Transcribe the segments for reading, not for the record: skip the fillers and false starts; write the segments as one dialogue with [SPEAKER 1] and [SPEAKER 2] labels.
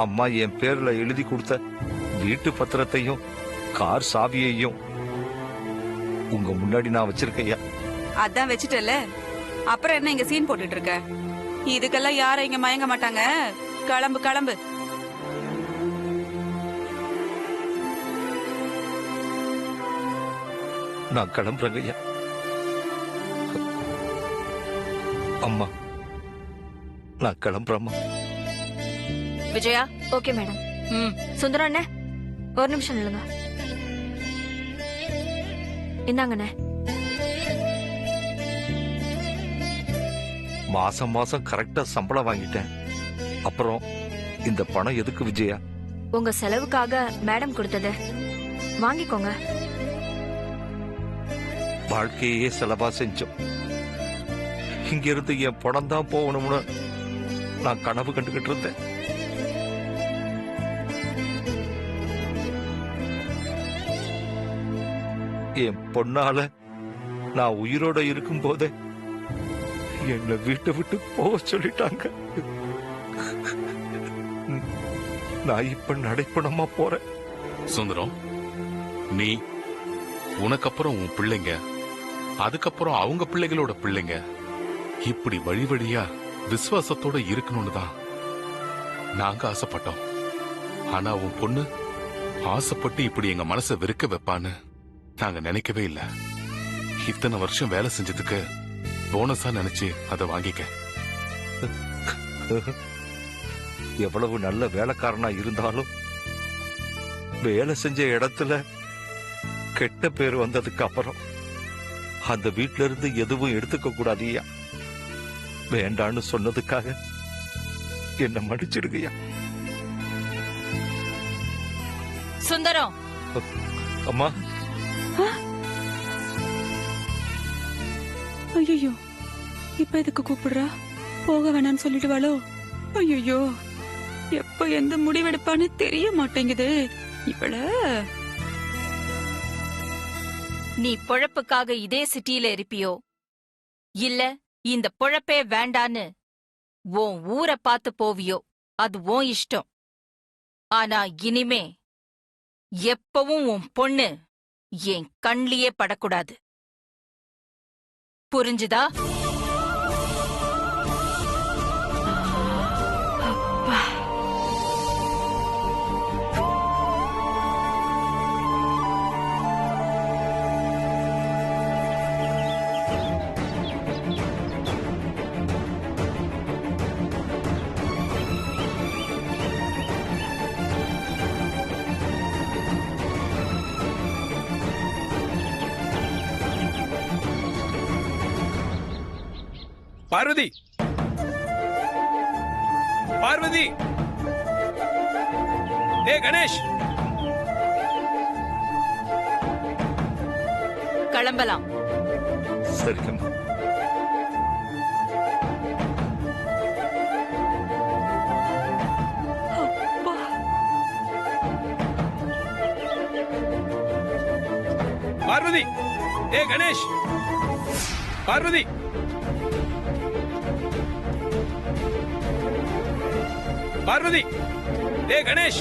[SPEAKER 1] அம்மா என் பேர்ல எழுதி கொடுத்த வீட்டு பத்திரத்தையும் கார் சாவியையும் உங்க முன்னாடி நான் வச்சிருக்கையா.
[SPEAKER 2] அதான் வச்சுட்டல, அப்புறம் என்ன இங்க சீன் போட்டுட்டு இருக்க? இதுக்கெல்லாம் யாரும் இங்க மயங்க மாட்டாங்க. கிளம்பு கிளம்பு.
[SPEAKER 1] நான் கிளம்புறேங்க ஐயா. அம்மா நான் கிளம்புறேம்மா.
[SPEAKER 3] விஜயா.
[SPEAKER 4] Okay madam.
[SPEAKER 3] சுந்தரம் அண்ணே,
[SPEAKER 4] ஒரு நிமிஷம் இல்லைங்க. இந்தாங்கண்ணே.
[SPEAKER 1] மாசம் மாசம் கரெக்டா சம்பளம் வாங்கிட்டேன். அப்புறம் இந்த பணம் எதுக்கு விஜயா?
[SPEAKER 4] உங்க செலவுக்காக மேடம் கொடுத்தது, வாங்கிக்கோங்க.
[SPEAKER 1] வாழ்க்கையே செலவா செஞ்சோம். இங்க இருந்து என் பணம் தான் போகணும்னு நான் கனவு கண்டுகிட்டு இருந்தேன். என் பொண்ணால நான் உயிரோட இருக்கும் போதே என்னை வீட்டை விட்டு போக சொல்லிட்டாங்க. நான் இப்ப நடைப்பணமா போறேன்.
[SPEAKER 5] சுந்தரம், நீ உனக்கப்புறம் உன் பிள்ளைங்க, அதுக்கப்புறம் அவங்க பிள்ளைகளோட பிள்ளைங்க, இப்படி வழி வழியா விசுவாசத்தோட இருக்கணும்னு தான் நாங்க ஆசைப்பட்டோம். ஆனா உன் பொண்ணு ஆசைப்பட்டு இப்படி எங்க மனசை வெறுக்க வைப்பான்னு நாங்க நினைக்கவே இல்லை. இத்தனை வருஷம் வேலை செஞ்சதுக்கு போனஸா நினைச்சு அதை வாங்கிக்க.
[SPEAKER 1] எவ்வளவு நல்ல வேலைக்காரனா இருந்தாலும் வேலை செஞ்ச இடத்துல கெட்ட பேர் வந்ததுக்கு அப்புறம் அந்த வீட்டுல இருந்து எதுவும் எடுத்துக்க கூடாதியா. வேண்டான்னு சொன்னதுக்காக என்ன மன்னிச்சிடுங்கய்யா.
[SPEAKER 3] சுந்தரம்.
[SPEAKER 1] அம்மா.
[SPEAKER 2] ஐயோ, இப்ப எதுக்கு கூப்பிடுறா? போக வேணான்னு சொல்லிடுவாளோ? ஐயோ, எப்ப எந்த முடிவெடுப்பான்னு தெரிய மாட்டேங்குது இவள.
[SPEAKER 3] நீ பொழப்புக்காக இதே சிட்டியில இருப்பியோ, இல்ல இந்த பொழப்பே வேண்டான்னு உன் ஊரை பார்த்து போவியோ, அது உன் இஷ்டம். ஆனா இனிமே எப்பவும் உன் பொண்ணு என் கண்லயே படக்கூடாது. புரிஞ்சுதா?
[SPEAKER 6] பார்வதி, பார்வதி, ஏ கணேஷ்,
[SPEAKER 3] கிளம்பலாம்.
[SPEAKER 1] சரிங்கம்மா.
[SPEAKER 6] பார்வதி, ஏ கணேஷ், பார்வதி, பார்வதி, ஏ கணேஷ்,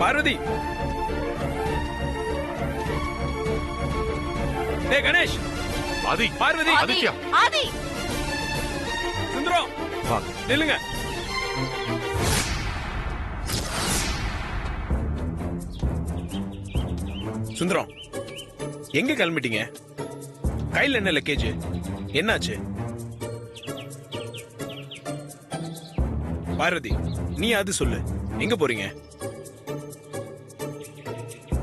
[SPEAKER 6] பார்வதி, ஏ கணேஷ்,
[SPEAKER 5] ஆதி,
[SPEAKER 6] பார்வதி,
[SPEAKER 5] ஆதித்யா,
[SPEAKER 3] ஆதி,
[SPEAKER 6] சுந்தரம், நில்லுங்க. சுந்தரம், எங்க கிளம்பிட்டீங்க? கையில் என்ன லக்கேஜ்? என்னாச்சு? பார்வதி, நீ அது சொல்லு, எங்க போறீங்க?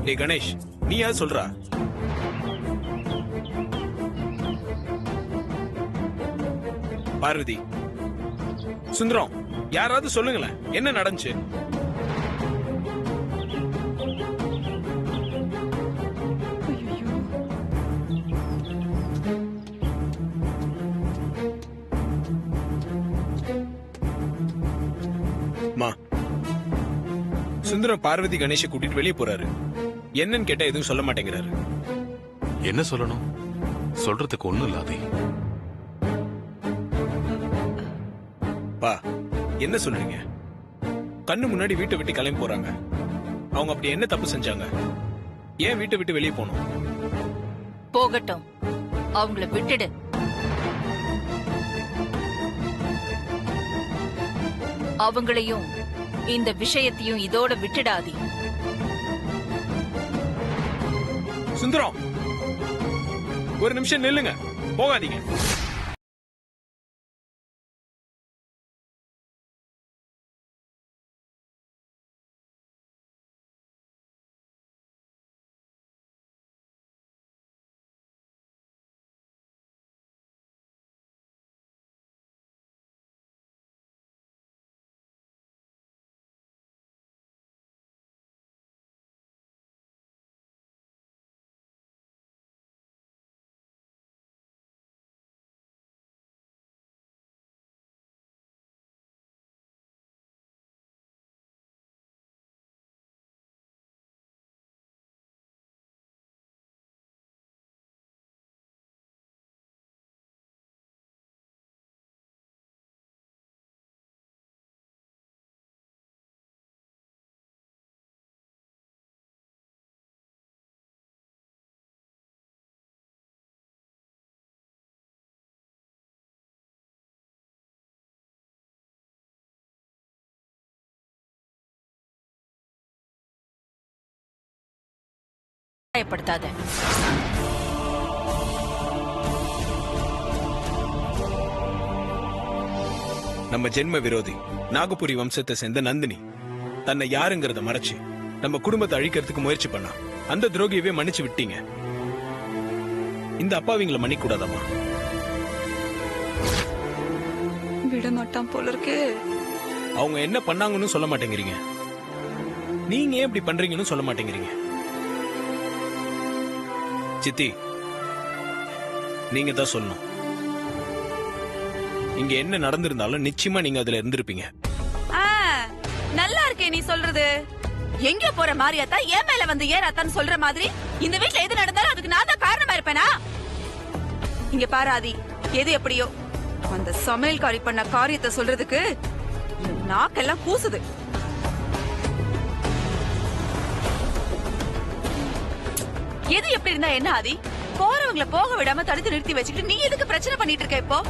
[SPEAKER 6] ஏ கணேஷ், நீ அது சொல்றா. பார்வதி, சுந்தரம், யாராவது சொல்லுங்களேன், என்ன நடந்துச்சு? சுந்தரம் பார்வதி கணேஷை கூட்டிட்டு வெளியே போறாரு. என்னன்னு கேட்டா எதுவும் சொல்ல மாட்டேங்கிறாரு.
[SPEAKER 5] என்ன சொல்லணும்? சொல்றதுக்கு ஒண்ணும் இல்லாதே.
[SPEAKER 6] பா, என்ன சொல்றீங்க? கண்ணு முன்னாடி வீட்டை விட்டு கிளம்பி போறாங்க. அவங்க அப்படி என்ன தப்பு செஞ்சாங்க? ஏன் வீட்டை விட்டு வெளியே போகணும்?
[SPEAKER 3] போகட்டும், அவங்கள விட்டுடு. அவங்களையும் இந்த விஷயத்தையும் இதோட விட்டுடாதி.
[SPEAKER 6] சுந்தரம், ஒரு நிமிஷம் நில்லுங்க, போகாதீங்க.
[SPEAKER 3] பயப்படுத்தாத.
[SPEAKER 6] நம்ம ஜென்ம விரோதி நாகபுரி வம்சத்தை சேர்ந்த நந்தினி தன்னை யாருங்கிறத மறைச்சு நம்ம குடும்பத்தை அழிக்கிறதுக்கு முயற்சி பண்ணா. அந்த துரோகியவே மன்னிச்சு விட்டீங்க. இந்த அப்பாவிங்களை மன்னிக்க கூடாதம்மா.
[SPEAKER 2] விட மாட்டான் போல இருக்கு.
[SPEAKER 6] அவங்க என்ன பண்ணாங்கன்னு சொல்ல மாட்டேங்கிறீங்க. நீங்க ஏன் இப்படி பண்றீங்கன்னு சொல்ல மாட்டேங்கிறீங்க. சித்தி, நீங்க தான் சொல்லணும். இங்க என்ன நடந்திருந்தாலும் நிச்சயமா நீங்க அதுல இருந்திருப்பீங்க.
[SPEAKER 3] நல்லா இருக்கே நீ சொல்றது. எங்க போற மாரியாத்தா ஏன் மேல வந்து ஏறாத்தான்னு சொல்ற மாதிரி இந்த வீட்ல எது நடந்தாலும் அதுக்கு நான் தான் காரணமா இருப்பேனா? இங்க பாராதி, எது எப்படியோ அந்த சமையல்காரி பண்ண காரியத்தை சொல்றதுக்கு நாக்கெல்லாம் கூசுது. எது எப்படி இருந்தா என்ன ஆதி? போறவங்களை போக விடாம தடுத்து நிறுத்தி வச்சுக்கிட்டு நீ எதுக்கு பிரச்சனை பண்ணிட்டு இருக்க இப்போ?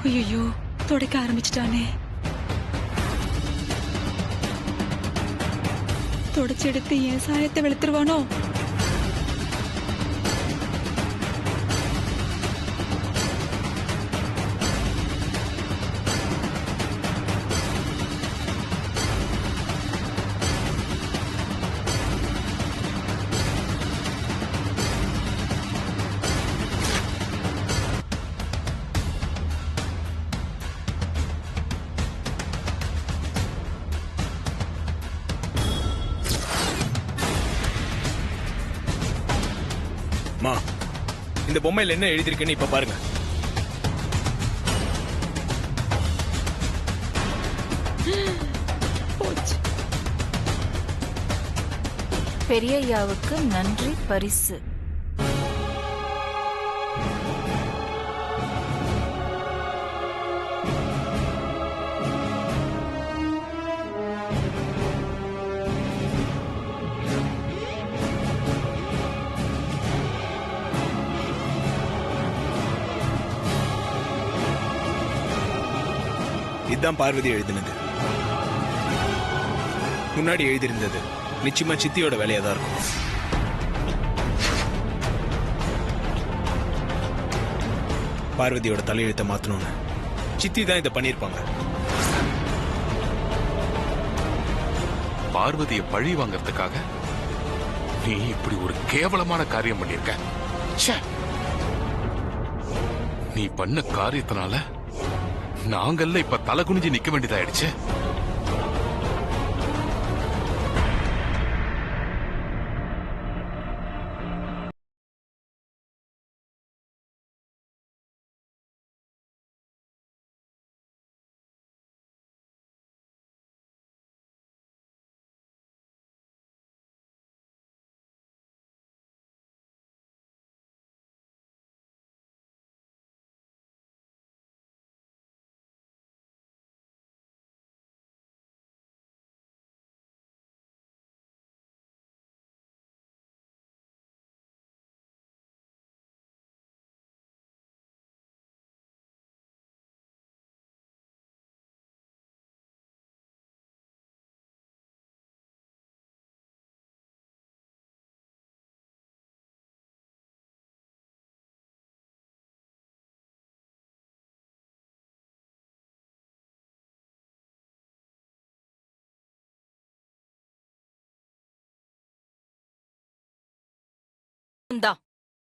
[SPEAKER 2] ஐயோ துடைக்க ஆரம்பிச்சிட்டானே. தொடச்சு எடுத்து என் சாயத்தை வெளுத்துருவானோ?
[SPEAKER 6] மா, இந்த பொம்மையில என்ன எழுதிருக்குன்னு இப்ப பாருங்க.
[SPEAKER 2] போச்சு.
[SPEAKER 3] பெரியய்யாவுக்கு நன்றி பரிசு.
[SPEAKER 6] இதுதான் பார்வதி எழுதினது. முன்னாடி எழுதியிருந்தது நிச்சயமா சித்தியோட வேலையா தான் இருக்கும். பார்வதியோட தலையெழுத்தை மாத்தணும்னு சித்தி தான் இதை பண்ணிருப்பாங்க.
[SPEAKER 5] பார்வதியை பழி வாங்கறதுக்காக நீ இப்படி ஒரு கேவலமான காரியம் பண்ணிருக்க. ச்சே! நீ பண்ண காரியத்தினால நாங்கள்ல இப்ப தலை குனிஞ்சு நிக்க வேண்டியதாயிடுச்சு.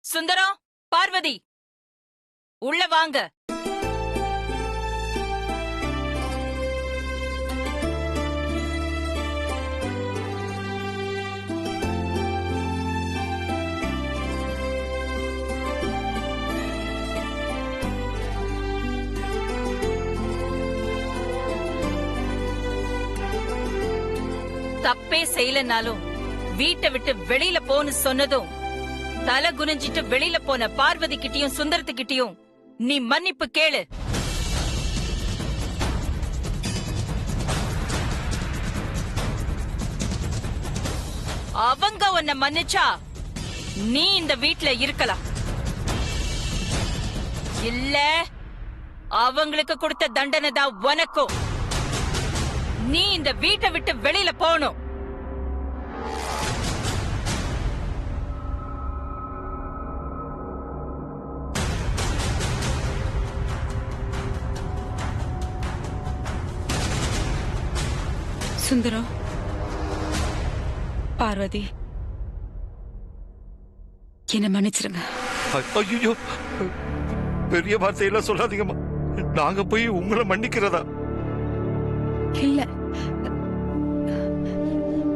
[SPEAKER 3] சுந்தரம், பார்வதி உள்ள வாங்க. தப்பே செய்யலனாலும் வீட்டை விட்டு வெளியில போன்னு சொன்னதும் தலை குனிஞ்சிட்டு வெளியில போன பார்வதி கிட்டயும் சுந்தரத்துக்கிட்டயும் நீ மன்னிப்பு கேளு. அவங்க உன்னை மன்னிச்சா நீ இந்த வீட்ல இருக்கலாம். இல்ல அவங்களுக்கு கொடுத்த தண்டனை தான் உனக்கும். நீ இந்த வீட்டை விட்டு வெளியில போகணும்.
[SPEAKER 2] சுந்தரம், பார்வதி, என்ன மன்னிச்சிருங்க.
[SPEAKER 1] ஐயோ, பெரிய வார்த்தையெல்லாம் சொல்லாதீங்கம்மா. நாங்க போய் உங்களை மன்னிக்கிறதா?
[SPEAKER 2] இல்ல,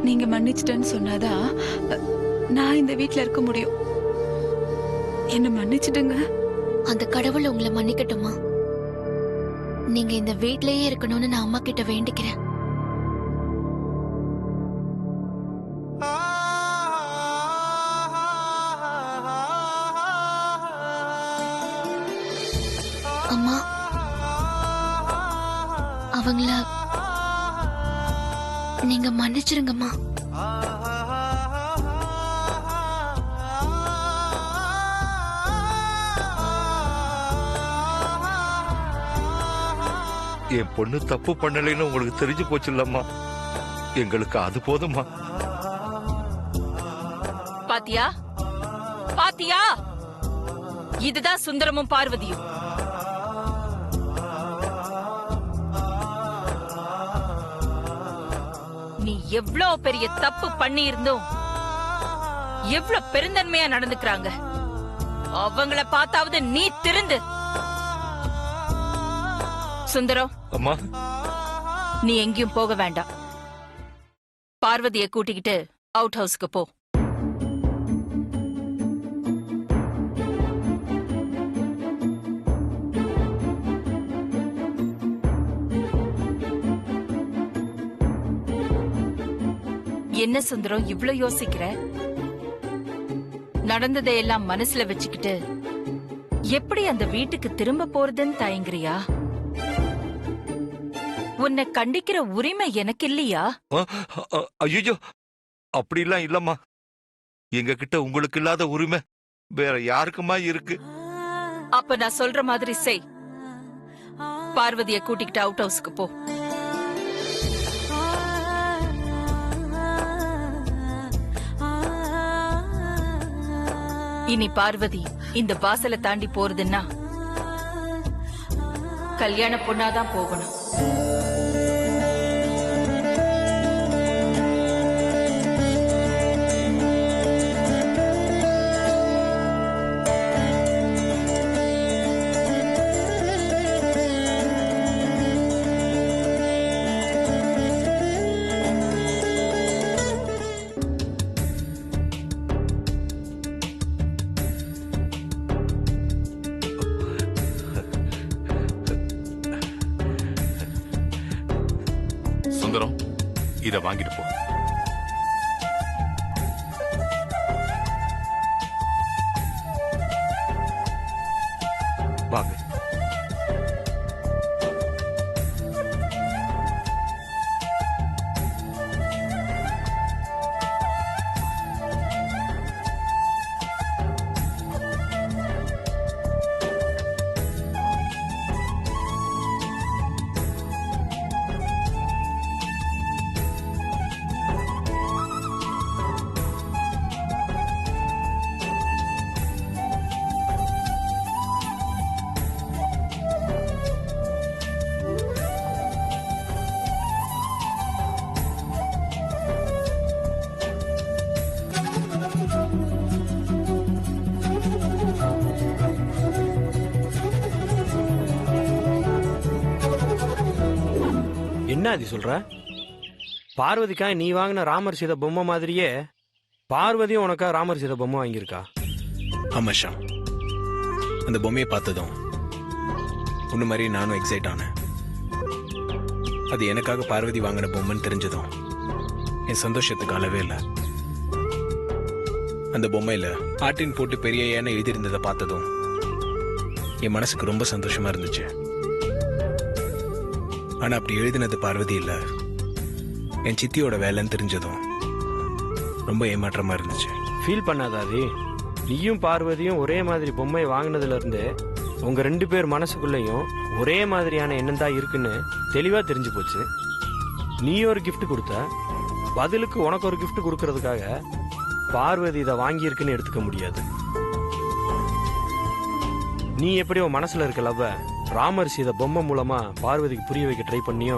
[SPEAKER 2] நீங்க மன்னிச்சிட்டேன்னு சொன்னாதான் நான் இந்த வீட்ல இருக்க முடியும். என்ன மன்னிச்சிடுங்க.
[SPEAKER 7] அந்த கடவுள் உங்களை மன்னிக்கட்டுமா? நீங்க இந்த வீட்லயே இருக்கணும்னு நான் அம்மா கிட்ட வேண்டிக்கிறேன். அம்மா, அவங்கள நீங்க மன்னிச்சிருங்கம்மா.
[SPEAKER 1] என் பொண்ணு தப்பு பண்ணலைன்னு உங்களுக்கு தெரிஞ்சு போச்சு இல்லம்மா, எங்களுக்கு அது போதும்மா.
[SPEAKER 3] பாத்தியா பாத்தியா, இதுதான் சுந்தரமும் பார்வதியும். நீ எவ்வளவு பெரிய தப்பு பண்ணி இருந்தும் எவ்வளவு பெருந்தன்மையா நடந்துக்கிறாங்க. அவங்கள பார்த்தாவது நீ திருந்து. சுந்தரம்,
[SPEAKER 1] அம்மா,
[SPEAKER 3] நீ எங்கேயும் போக வேண்டாம். பார்வதியை கூட்டிக்கிட்டு அவுட் ஹவுஸ்க்கு போ. என்ன சுந்தரம் இவ்ளோ யோசிக்கிற? நடந்ததையெல்லாம் மனசுல வச்சுக்கிட்டு எப்படி அந்த வீட்டுக்கு திரும்ப போறதுன்னு தயங்குறியா? உன்னை கண்டிக்கிற உரிமை எனக்கு இல்லையா?
[SPEAKER 1] ஐயோ, அப்படிலாம் இல்லம்மா. எங்க கிட்ட உங்களுக்கு இல்லாத உரிமை வேற யாருக்குமா இருக்கு?
[SPEAKER 3] அப்ப நான் சொல்ற மாதிரி செய். பார்வதியை கூட்டிக்கிட்டு அவுட் ஹவுஸ்க்கு போ. இனி பார்வதி இந்த வாசலை தாண்டி போறதுன்னா கல்யாண பொண்ணாதான் போகணும்.
[SPEAKER 5] சுந்தரம், இத வாங்கிட்டு போ.
[SPEAKER 1] வாங்க.
[SPEAKER 8] என்ன அது சொல்ற? பார்வதிக்கா நீ வாங்கின ராமர் சீதை பொம்மை மாதிரியே பார்வதியும் உனக்கா ராமர் சீதை பொம்மை வாங்கியிருக்கா?
[SPEAKER 6] ஆமா ஷாம், அந்த பொம்மையை பார்த்ததும் உன்ன மாதிரி நானும் எக்ஸைட் ஆனேன். அது எனக்காக பார்வதி வாங்கின பொம்மைன்னு தெரிஞ்சதும் என் சந்தோஷத்துக்கு அளவே இல்லை. அந்த பொம்மையில ஆட்டின் போட்டு பெரிய ஏன்னு எழுதியிருந்ததை பார்த்ததும் என் மனசுக்கு ரொம்ப சந்தோஷமா இருந்துச்சு. ஆனா அப்படி எழுதினது பார்வதி இல்ல, என் சித்தியோட வேலைன்னு தெரிஞ்சதும் ரொம்ப ஏமாற்றமா இருந்துச்சு.
[SPEAKER 8] ஃபீல் பண்ணாதாதி, நீயும் பார்வதியும் ஒரே மாதிரி பொம்மை வாங்கினதுல இருந்து உங்க 2 பேர் மனசுக்குள்ளேயும் ஒரே மாதிரியான எண்ணம் தான் இருக்குன்னு தெளிவா தெரிஞ்சு போச்சு. நீ ஒரு கிஃப்ட் கொடுத்த, பதிலுக்கு உனக்கு ஒரு கிஃப்ட் கொடுக்கறதுக்காக பார்வதி இதை வாங்கியிருக்குன்னு எடுத்துக்க முடியாது. நீ எப்படி உன் மனசுல இருக்க லவ்வ ராமர் சீதை பொம்மை மூலமா பார்வதிக்கு புரிய வைக்க ட்ரை பண்ணியோ,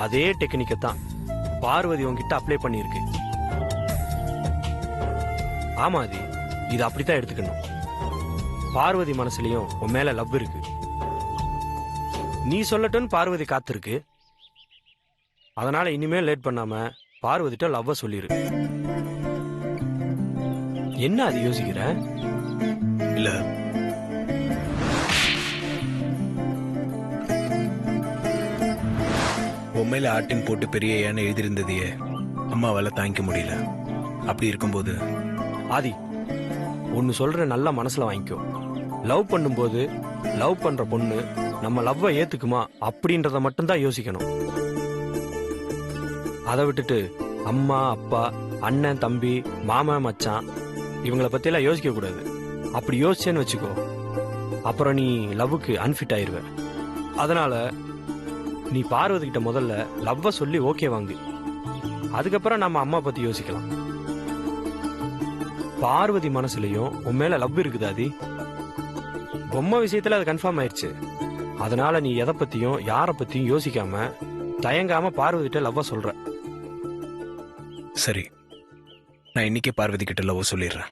[SPEAKER 8] அதே டெக்னிக்கை தான் பார்வதி உன்கிட்ட அப்ளை பண்ணியிருக்கு. ஆமாதி, இது அப்படித்தான் எடுத்துக்கணும். பார்வதி மனசுலயும் உன் மேல லவ் இருக்கு. நீ சொல்லட்டுன்னு பார்வதி காத்திருக்கு. அதனால இனிமேல் லேட் பண்ணாம பார்வதிட்ட லவ்வ சொல்லிரு. என்ன அது யோசிக்கிற?
[SPEAKER 6] இல்ல, பொம்மையில ஆட்டின் போட்டு பெரிய ஏன்னு எழுதியிருந்ததையே அம்மாவால தாங்கிக்க முடியல. அப்படி இருக்கும்போது
[SPEAKER 8] ஆதி, ஒன்னு சொல்ற நல்லா மனசுல வாங்கிக்கோ. லவ் பண்ணும்போது லவ் பண்ற பொண்ணு நம்ம லவ்வை ஏத்துக்குமா அப்படின்றத மட்டும்தான் யோசிக்கணும். அதை விட்டுட்டு அம்மா அப்பா அண்ணன் தம்பி மாமன் மச்சான் இவங்கள பத்தி எல்லாம் யோசிக்க கூடாது. அப்படி யோசிச்சேன்னு வச்சுக்கோ, அப்புறம் நீ லவ்வுக்கு அன்ஃபிட் ஆயிருவ. அதனால நீ பார்வதி கிட்ட முதல்ல லவ்வ சொல்லி ஓகே வாங்கு. அதுக்கப்புறம் நம்ம அம்மா பத்தி யோசிக்கலாம். பார்வதி மனசுலயும் உன் மேல லவ் இருக்குது ஆதி. பொம்மை விஷயத்துல அது கன்ஃபார்ம் ஆயிடுச்சு. அதனால நீ எதை பத்தியும் யார பத்தியும் யோசிக்காம தயங்காம பார்வதி கிட்ட லவ்வ சொல்ற.
[SPEAKER 6] சரி, நான் இன்னைக்கே பார்வதி கிட்ட லவ் சொல்லிடுறேன்.